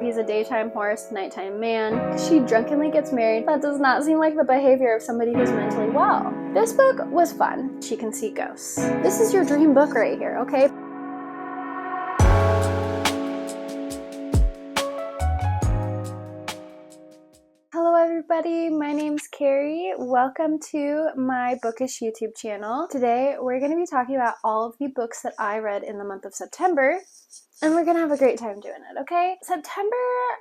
He's a daytime horse, nighttime man. She drunkenly gets married. That does not seem like the behavior of somebody who's mentally well. This book was fun. She can see ghosts. This is your dream book right here, okay? Hello everybody, my name's Carrie. Welcome to my bookish YouTube channel. Today we're going to be talking about all of the books that I read in the month of September, and we're going to have a great time doing it, okay? September,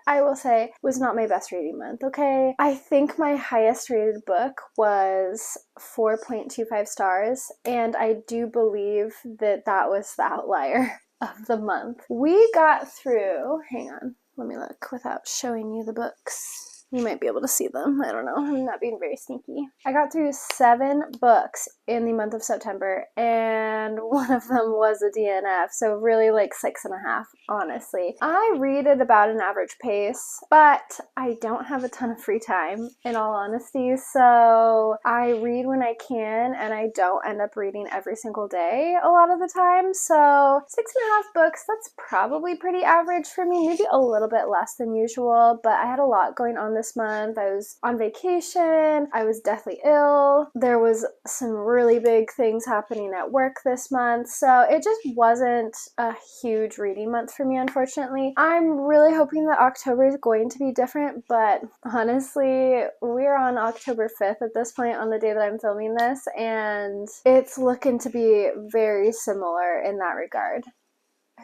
I will say, was not my best reading month, okay? I think my highest rated book was 4.25 stars, and I do believe that that was the outlier of the month. We got through, hang on, let me look without showing you the books. You might be able to see them. I don't know. I'm not being very sneaky. I got through 7 books in the month of September, and one of them was a DNF, so really like 6.5, honestly. I read at about an average pace, but I don't have a ton of free time, in all honesty, so I read when I can, and I don't end up reading every single day a lot of the time, so 6.5 books, that's probably pretty average for me, maybe a little bit less than usual, but I had a lot going on this month. I was on vacation, I was deathly ill, there was some really big things happening at work this month, so it just wasn't a huge reading month for me, unfortunately. I'm really hoping that October is going to be different, but honestly, we're on October 5th at this point on the day that I'm filming this, and it's looking to be very similar in that regard.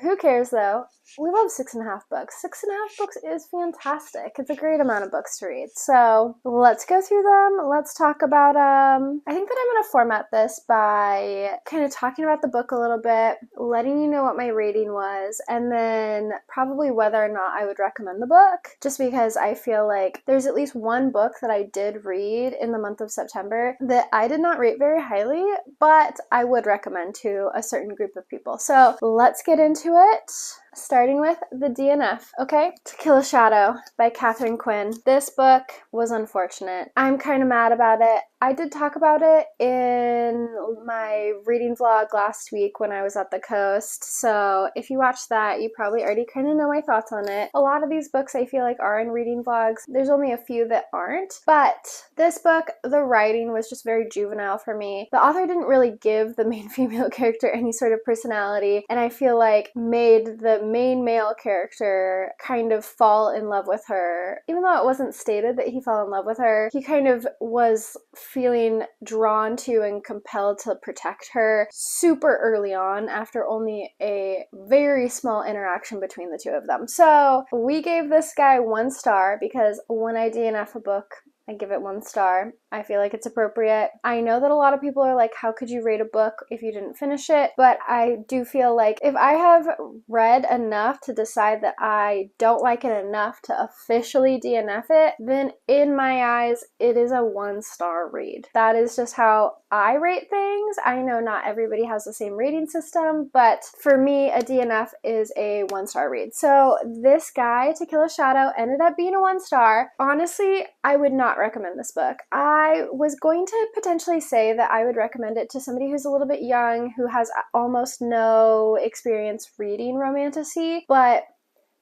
Who cares though? We love 6.5 books. 6.5 books is fantastic. It's a great amount of books to read. So let's go through them. Let's talk about I think that I'm going to format this by kind of talking about the book a little bit, letting you know what my rating was, and then probably whether or not I would recommend the book, just because I feel like there's at least one book that I did read in the month of September that I did not rate very highly, but I would recommend to a certain group of people. So let's get into it. Starting with the DNF, okay? To Kill a Shadow by Katherine Quinn. This book was unfortunate. I'm kind of mad about it. I did talk about it in my reading vlog last week when I was at the coast, so if you watched that, you probably already kind of know my thoughts on it. A lot of these books I feel like are in reading vlogs. There's only a few that aren't, but this book, the writing was just very juvenile for me. The author didn't really give the main female character any sort of personality, and I feel like made the main male character kind of fall in love with her. Even though it wasn't stated that he fell in love with her, he kind of was feeling drawn to and compelled to protect her super early on after only a very small interaction between the two of them. So we gave this guy 1 star because when I DNF a book, I give it 1 star. I feel like it's appropriate. I know that a lot of people are like, how could you rate a book if you didn't finish it? But I do feel like if I have read enough to decide that I don't like it enough to officially DNF it, then in my eyes, it is a 1-star read. That is just how I rate things. I know not everybody has the same rating system, but for me, a DNF is a 1-star read. So this guy, To Kill a Shadow, ended up being a 1 star. Honestly, I would not recommend this book. I was going to potentially say that I would recommend it to somebody who's a little bit young, who has almost no experience reading romantasy, but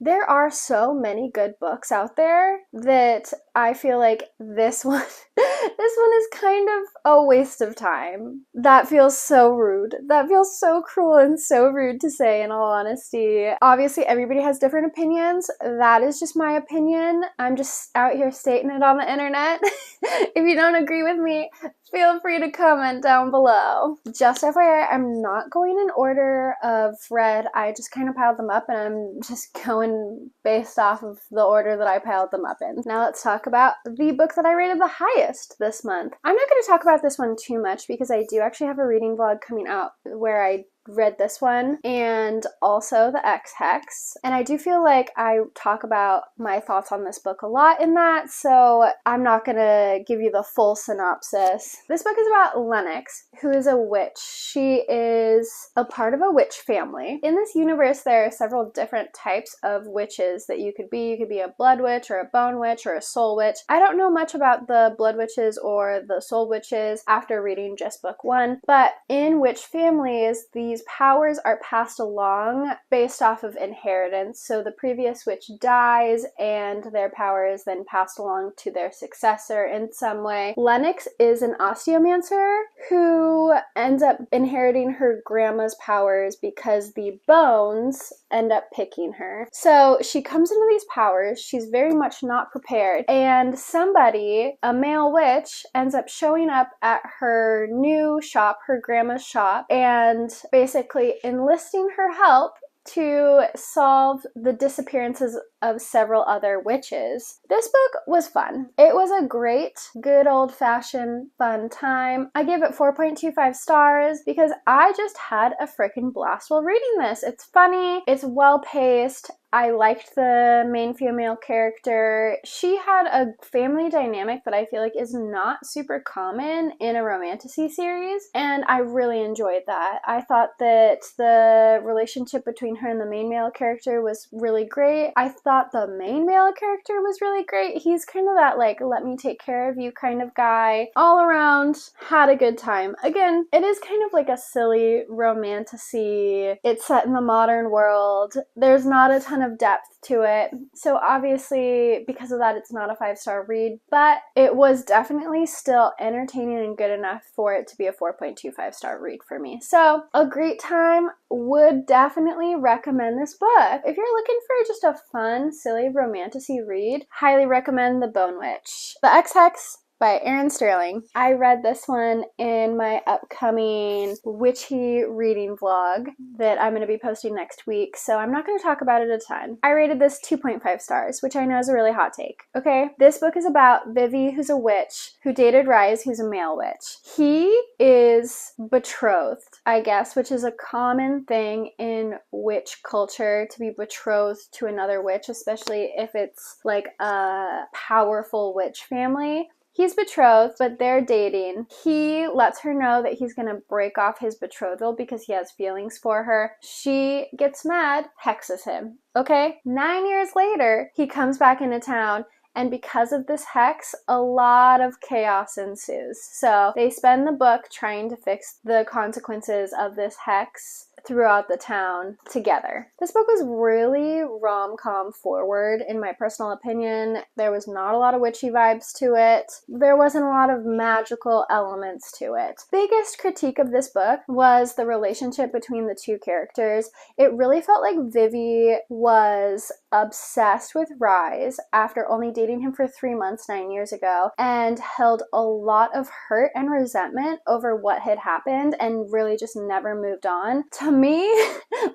there are so many good books out there that I feel like this one is kind of a waste of time. That feels so rude. That feels so cruel and so rude to say, in all honesty. Obviously, everybody has different opinions. That is just my opinion. I'm just out here stating it on the internet. If you don't agree with me, feel free to comment down below. Just FYI, I'm not going in order of read. I just kind of piled them up, and I'm just going based off of the order that I piled them up in. Now let's talk about the book that I rated the highest this month. I'm not going to talk about this one too much because I do actually have a reading vlog coming out where I read this one and also the Ex-Hex, and I do feel like I talk about my thoughts on this book a lot in that, so I'm not gonna give you the full synopsis. This book is about Lennox, who is a witch. She is a part of a witch family. In this universe, there are several different types of witches that you could be. You could be a blood witch or a bone witch or a soul witch. I don't know much about the blood witches or the soul witches after reading just book 1, but in witch families, these these powers are passed along based off of inheritance. So the previous witch dies and their power is then passed along to their successor in some way. Lennox is an osteomancer who ends up inheriting her grandma's powers because the bones end up picking her. So she comes into these powers, she's very much not prepared, and somebody, a male witch, ends up showing up at her new shop, her grandma's shop, and basically enlisting her help to solve the disappearances of several other witches. This book was fun. It was a great, good old-fashioned fun time. I gave it 4.25 stars because I just had a freaking blast while reading this. It's funny, it's well-paced. I liked the main female character. She had a family dynamic that I feel like is not super common in a romantasy series, and I really enjoyed that. I thought that the relationship between her and the main male character was really great. I thought the main male character was really great. He's kind of that, like, let me take care of you kind of guy. All around, had a good time. Again, it is kind of like a silly romantasy. It's set in the modern world. There's not a ton of depth to it, so obviously because of that it's not a 5-star read, but it was definitely still entertaining and good enough for it to be a 4.25 star read for me. So a great time. Would definitely recommend this book. If you're looking for just a fun, silly romantasy read, highly recommend The Bone Witch. The Ex-Hex by Erin Sterling. I read this one in my upcoming witchy reading vlog that I'm going to be posting next week, so I'm not going to talk about it a ton. I rated this 2.5 stars, which I know is a really hot take. Okay? This book is about Vivi, who's a witch, who dated Rise, who's a male witch. He is betrothed, I guess, which is a common thing in witch culture, to be betrothed to another witch, especially if it's like a powerful witch family. He's betrothed, but they're dating. He lets her know that he's gonna break off his betrothal because he has feelings for her. She gets mad, hexes him. Okay? 9 years later, he comes back into town, and because of this hex, a lot of chaos ensues. So they spend the book trying to fix the consequences of this hex throughout the town together. This book was really rom-com forward, in my personal opinion. There was not a lot of witchy vibes to it. There wasn't a lot of magical elements to it. Biggest critique of this book was the relationship between the two characters. It really felt like Vivi was obsessed with Rise after only dating him for 3 months 9 years ago, and held a lot of hurt and resentment over what had happened and really just never moved on. To me,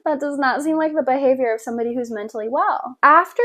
that does not seem like the behavior of somebody who's mentally well. After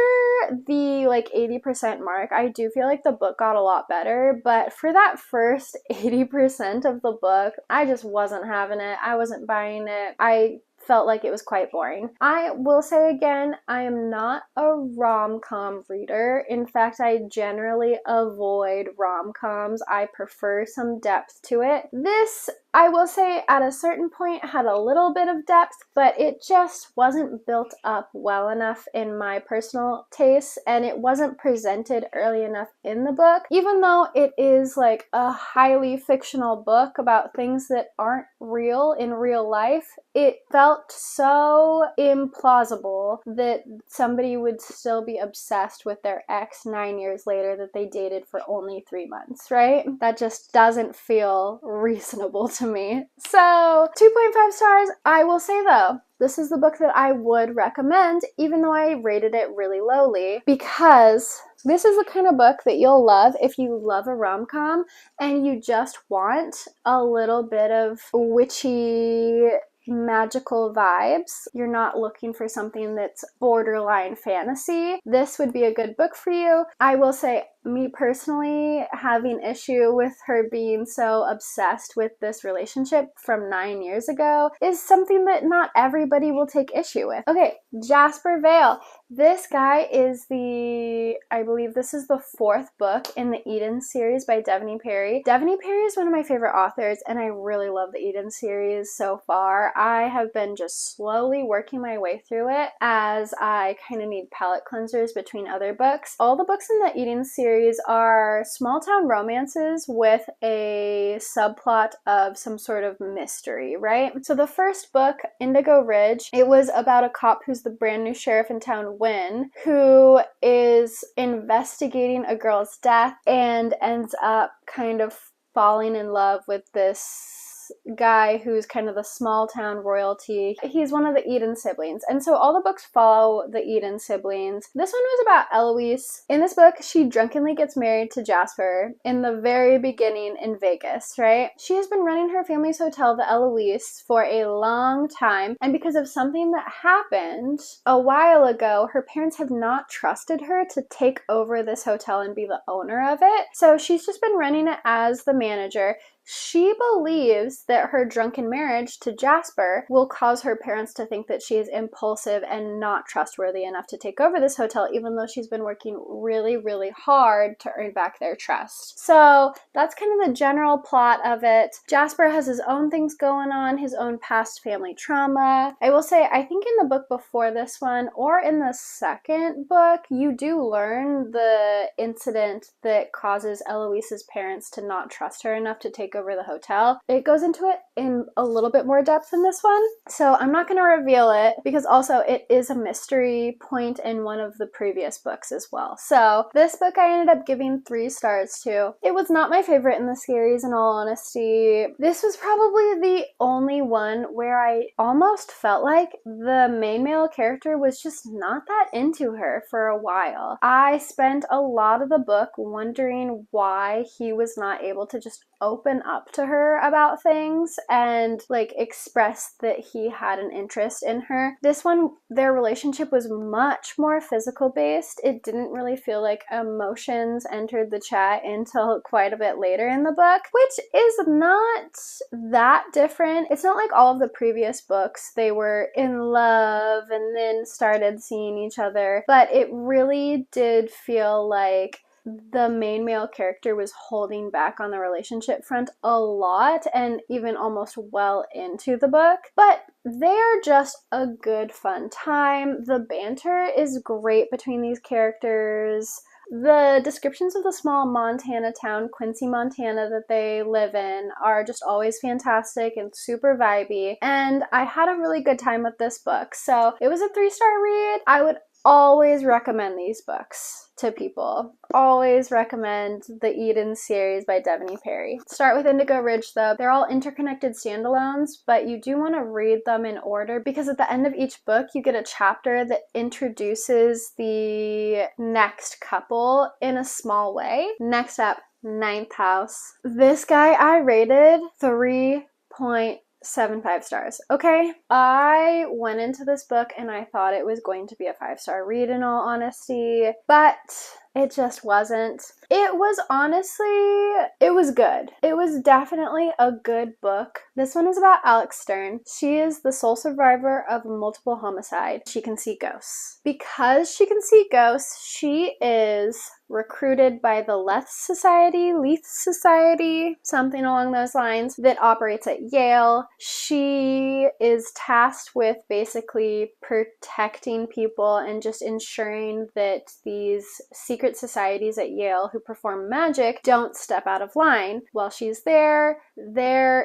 the 80% mark, I do feel like the book got a lot better, but for that first 80% of the book, I just wasn't having it. I wasn't buying it. I felt like it was quite boring. I will say again, I am not a rom-com reader. In fact, I generally avoid rom-coms. I prefer some depth to it. This, I will say, at a certain point had a little bit of depth, but it just wasn't built up well enough in my personal taste, and it wasn't presented early enough in the book. Even though it is like a highly fictional book about things that aren't real in real life, it felt so implausible that somebody would still be obsessed with their ex 9 years later that they dated for only 3 months, right? That just doesn't feel reasonable to me. So 2.5 stars. I will say though, this is the book that I would recommend, even though I rated it really lowly, because this is the kind of book that you'll love if you love a rom-com and you just want a little bit of witchy magical vibes. You're not looking for something that's borderline fantasy. This would be a good book for you. I will say, me personally, having issue with her being so obsessed with this relationship from 9 years ago is something that not everybody will take issue with. Okay, Jasper Vale. This guy is I believe this is the 4th book in the Eden series by Devney Perry. Devney Perry is one of my favorite authors, and I really love the Eden series so far. I have been just slowly working my way through it as I kind of need palate cleansers between other books. All the books in the Eden series are small town romances with a subplot of some sort of mystery, right? So the first book, Indigo Ridge, it was about a cop who's the brand new sheriff in town, Wynn, who is investigating a girl's death and ends up kind of falling in love with this guy who's kind of the small town royalty. He's one of the Eden siblings, and so all the books follow the Eden siblings. This one was about Eloise. In this book, she drunkenly gets married to Jasper in the very beginning in Vegas, right? She has been running her family's hotel, the Eloise, for a long time, and because of something that happened a while ago, her parents have not trusted her to take over this hotel and be the owner of it. So she's just been running it as the manager. She believes that her drunken marriage to Jasper will cause her parents to think that she is impulsive and not trustworthy enough to take over this hotel, even though she's been working really, really hard to earn back their trust. So that's kind of the general plot of it. Jasper has his own things going on, his own past family trauma. I will say, I think in the book before this one, or in the second book, you do learn the incident that causes Eloise's parents to not trust her enough to take over the hotel. It goes into it in a little bit more depth in this one, so I'm not going to reveal it because also it is a mystery point in one of the previous books as well. So this book I ended up giving 3 stars to. It was not my favorite in the series, in all honesty. This was probably the only one where I almost felt like the main male character was just not that into her for a while. I spent a lot of the book wondering why he was not able to just open up to her about things and like express that he had an interest in her. This one, their relationship was much more physical based. It didn't really feel like emotions entered the chat until quite a bit later in the book, which is not that different. It's not like all of the previous books, they were in love and then started seeing each other, but it really did feel like the main male character was holding back on the relationship front a lot, and even almost well into the book. But they're just a good fun time. The banter is great between these characters. The descriptions of the small Montana town, Quincy, Montana, that they live in are just always fantastic and super vibey, and I had a really good time with this book. So it was a 3-star read. I would always recommend these books to people. Always recommend the Eden series by Devney Perry. Start with Indigo Ridge though. They're all interconnected standalones, but you do want to read them in order because at the end of each book you get a chapter that introduces the next couple in a small way. Next up, Ninth House. This guy I rated 3.75 stars. Okay, I went into this book and I thought it was going to be a 5-star read in all honesty, but it just wasn't. It was good. It was definitely a good book. This one is about Alex Stern. She is the sole survivor of a multiple homicide. She can see ghosts. Because she can see ghosts, she is recruited by the Leith Society, something along those lines, that operates at Yale. She is tasked with basically protecting people and just ensuring that these secret societies at Yale who perform magic don't step out of line. While she's there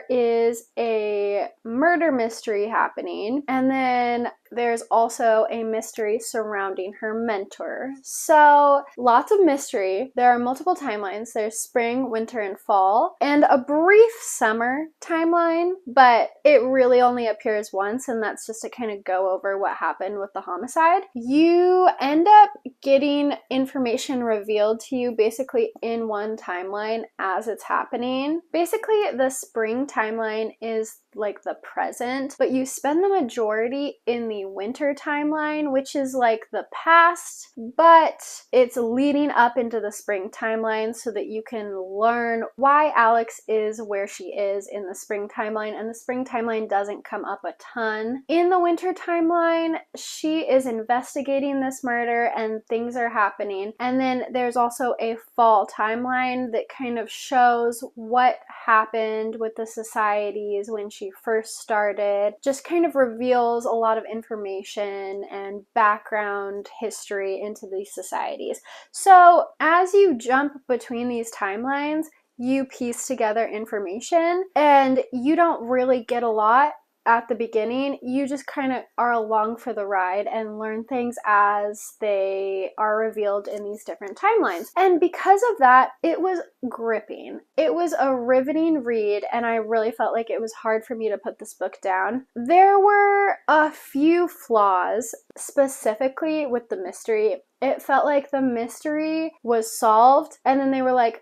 is a murder mystery happening, and then there's also a mystery surrounding her mentor. So lots of mystery. There are multiple timelines. There's spring, winter, and fall, and a brief summer timeline, but it really only appears once, and that's just to kind of go over what happened with the homicide. You end up getting information revealed to you basically in one timeline as it's happening. Basically, the spring timeline is like the present, but you spend the majority in the winter timeline, which is like the past, but it's leading up into the spring timeline so that you can learn why Alex is where she is in the spring timeline. And the spring timeline doesn't come up a ton. In the winter timeline, she is investigating this murder and things are happening. And then there's also a fall timeline that kind of shows what happened with the societies when she first started, just kind of reveals a lot of information and background history into these societies. So as you jump between these timelines, you piece together information, and you don't really get a lot at the beginning. You just kind of are along for the ride and learn things as they are revealed in these different timelines. And because of that, it was gripping. It was a riveting read, and I really felt like it was hard for me to put this book down. There were a few flaws, specifically with the mystery. It felt like the mystery was solved, and then they were like,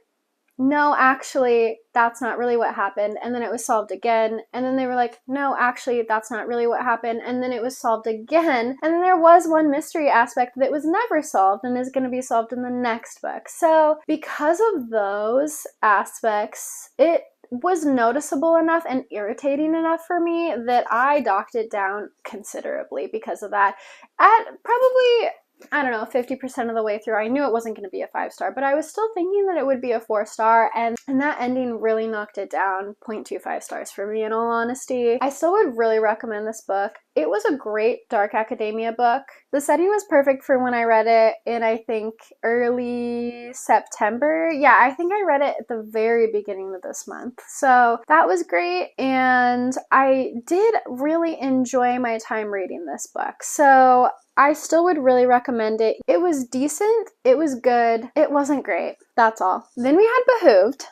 no, actually, that's not really what happened. And then it was solved again. And then they were like, no, actually, that's not really what happened. And then it was solved again. And then there was one mystery aspect that was never solved and is going to be solved in the next book. So because of those aspects, it was noticeable enough and irritating enough for me that I docked it down considerably because of that. At probably, I don't know, 50% of the way through, I knew it wasn't going to be a 5-star, but I was still thinking that it would be a 4-star, and that ending really knocked it down 0.25 stars for me, in all honesty. I still would really recommend this book. It was a great dark academia book. The setting was perfect for when I read it in, I think, early September. Yeah, I think I read it at the very beginning of this month. So that was great, and I did really enjoy my time reading this book. So I still would really recommend it. It was decent, it was good, it wasn't great. That's all. Then we had Behooved.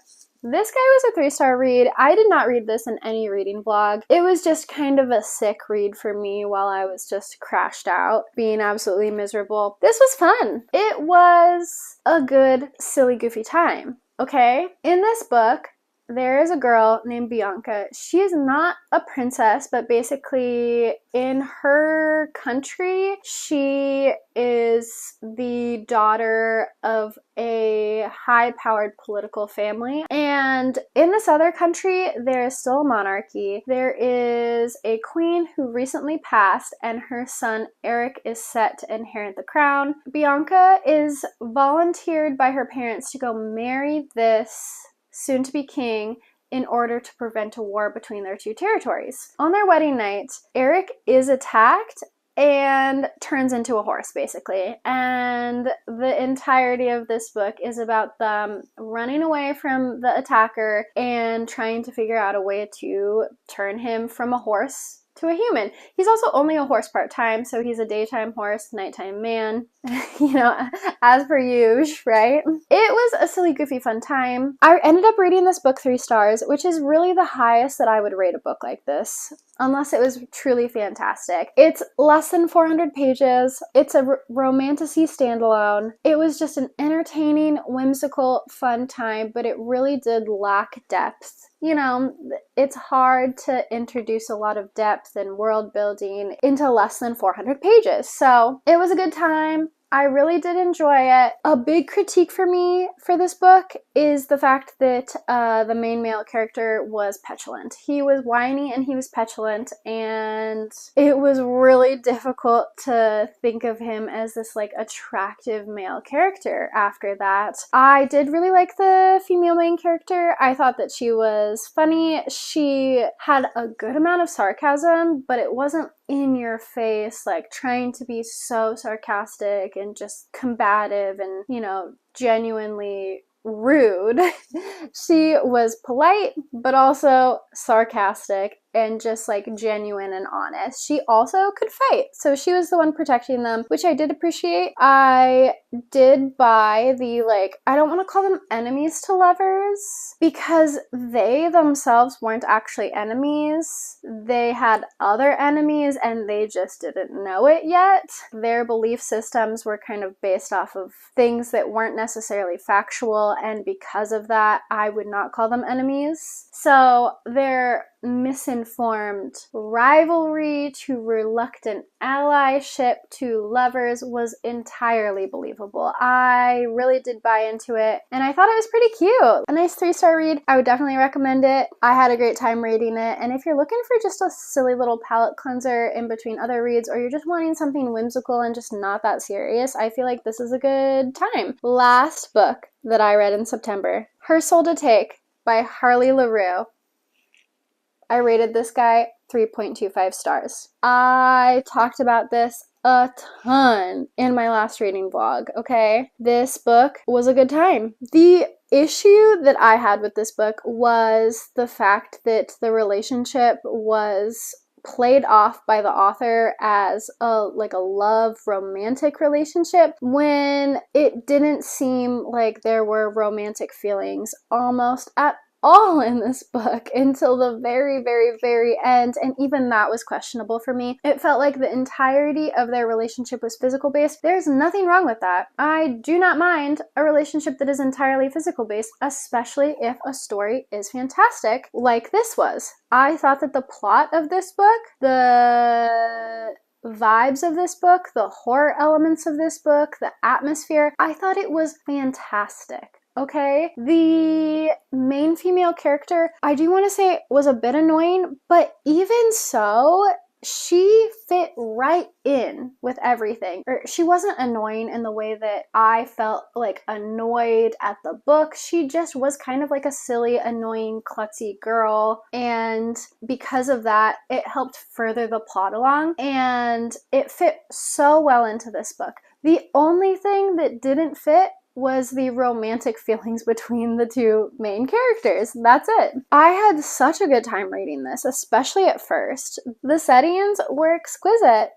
This guy was a 3-star read. I did not read this in any reading vlog. It was just kind of a sick read for me while I was just crashed out, being absolutely miserable. This was fun. It was a good, silly, goofy time, okay? In this book, there is a girl named Bianca. She is not a princess, but basically in her country, she is the daughter of a high-powered political family. And in this other country, there is still a monarchy. There is a queen who recently passed, and her son Eric is set to inherit the crown. Bianca is volunteered by her parents to go marry this soon-to-be king in order to prevent a war between their two territories. On their wedding night, Eric is attacked and turns into a horse, basically. And the entirety of this book is about them running away from the attacker and trying to figure out a way to turn him from a horse to a human. He's also only a horse part-time, so he's a daytime horse, nighttime man, you know, as per usual, right? It was a silly, goofy, fun time. I ended up rating this book 3 stars, which is really the highest that I would rate a book like this, unless it was truly fantastic. It's less than 400 pages. It's a romantasy standalone. It was just an entertaining, whimsical, fun time, but it really did lack depth. You know, it's hard to introduce a lot of depth and world building into less than 400 pages. So it was a good time. I really did enjoy it. A big critique for me for this book is the fact that the main male character was petulant. He was whiny and he was petulant, and it was really difficult to think of him as this like attractive male character after that. I did really like the female main character. I thought that she was funny. She had a good amount of sarcasm, but it wasn't in your face, like trying to be so sarcastic and just combative and, you know, genuinely rude. She was polite, but also sarcastic and just like genuine and honest. She also could fight, so she was the one protecting them, which I did appreciate. I did buy the, like, I don't want to call them enemies to lovers, because they themselves weren't actually enemies. They had other enemies and they just didn't know it yet. Their belief systems were kind of based off of things that weren't necessarily factual, and because of that, I would not call them enemies. So their misinformed rivalry to reluctant allyship to lovers was entirely believable. I really did buy into it, and I thought it was pretty cute. A nice 3-star read. I would definitely recommend it. I had a great time reading it, and if you're looking for just a silly little palate cleanser in between other reads, or you're just wanting something whimsical and just not that serious, I feel like this is a good time. Last book that I read in September, Her Soul to Take by Harley LaRue. I rated this guy 3.25 stars. I talked about this a ton in my last reading vlog, okay? This book was a good time. The issue that I had with this book was the fact that the relationship was played off by the author as a love romantic relationship when it didn't seem like there were romantic feelings almost at all in this book until the very, very, very end, and even that was questionable for me. It felt like the entirety of their relationship was physical based. There's nothing wrong with that. I do not mind a relationship that is entirely physical based, especially if a story is fantastic like this was. I thought that the plot of this book, the vibes of this book, the horror elements of this book, the atmosphere, I thought it was fantastic. Okay, the main female character, I do want to say was a bit annoying, but even so, she fit right in with everything. Or she wasn't annoying in the way that I felt like annoyed at the book. She just was kind of like a silly, annoying, klutzy girl. And because of that, it helped further the plot along. And it fit so well into this book. The only thing that didn't fit was the romantic feelings between the two main characters. That's it. I had such a good time reading this, especially at first. The settings were exquisite.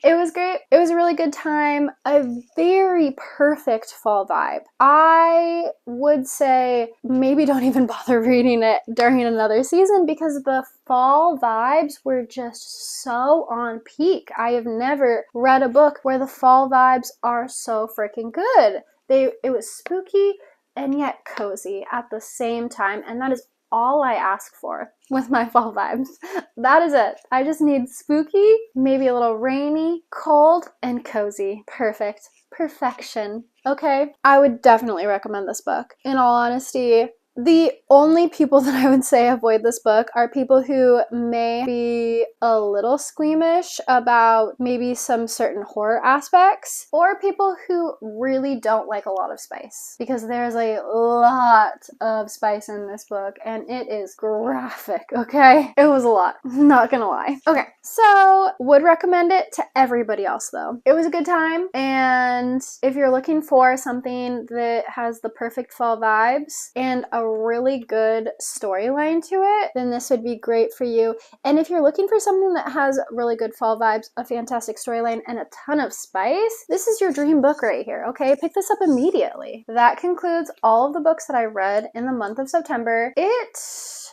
It was great. It was a really good time. A very perfect fall vibe. I would say maybe don't even bother reading it during another season because the fall vibes were just so on peak. I have never read a book where the fall vibes are so freaking good. It was spooky and yet cozy at the same time, and that is all I ask for with my fall vibes. That is it. I just need spooky, maybe a little rainy, cold, and cozy. Perfect. Perfection. Okay? I would definitely recommend this book. In all honesty, the only people that I would say avoid this book are people who may be a little squeamish about maybe some certain horror aspects, or people who really don't like a lot of spice, because there's a lot of spice in this book and it is graphic, okay? It was a lot, not gonna lie. Okay, so would recommend it to everybody else though. It was a good time, and if you're looking for something that has the perfect fall vibes and a really good storyline to it, then this would be great for you. And if you're looking for something that has really good fall vibes, a fantastic storyline, and a ton of spice, this is your dream book right here, okay? Pick this up immediately. That concludes all of the books that I read in the month of September. It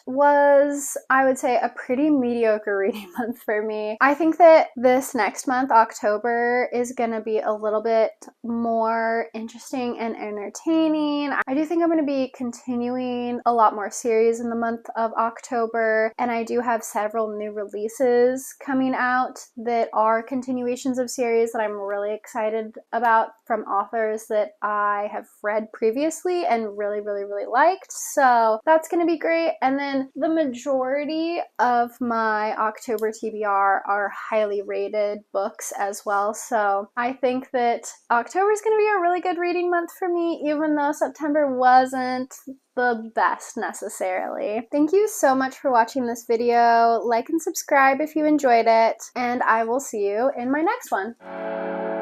was, I would say, a pretty mediocre reading month for me. I think that this next month, October, is gonna be a little bit more interesting and entertaining. I do think I'm gonna be continuing a lot more series in the month of October, and I do have several new releases coming out that are continuations of series that I'm really excited about from authors that I have read previously and really, really, really liked. So that's gonna be great. And then the majority of my October TBR are highly rated books as well. So I think that October is going to be a really good reading month for me, even though September wasn't the best necessarily. Thank you so much for watching this video. Like and subscribe if you enjoyed it, and I will see you in my next one.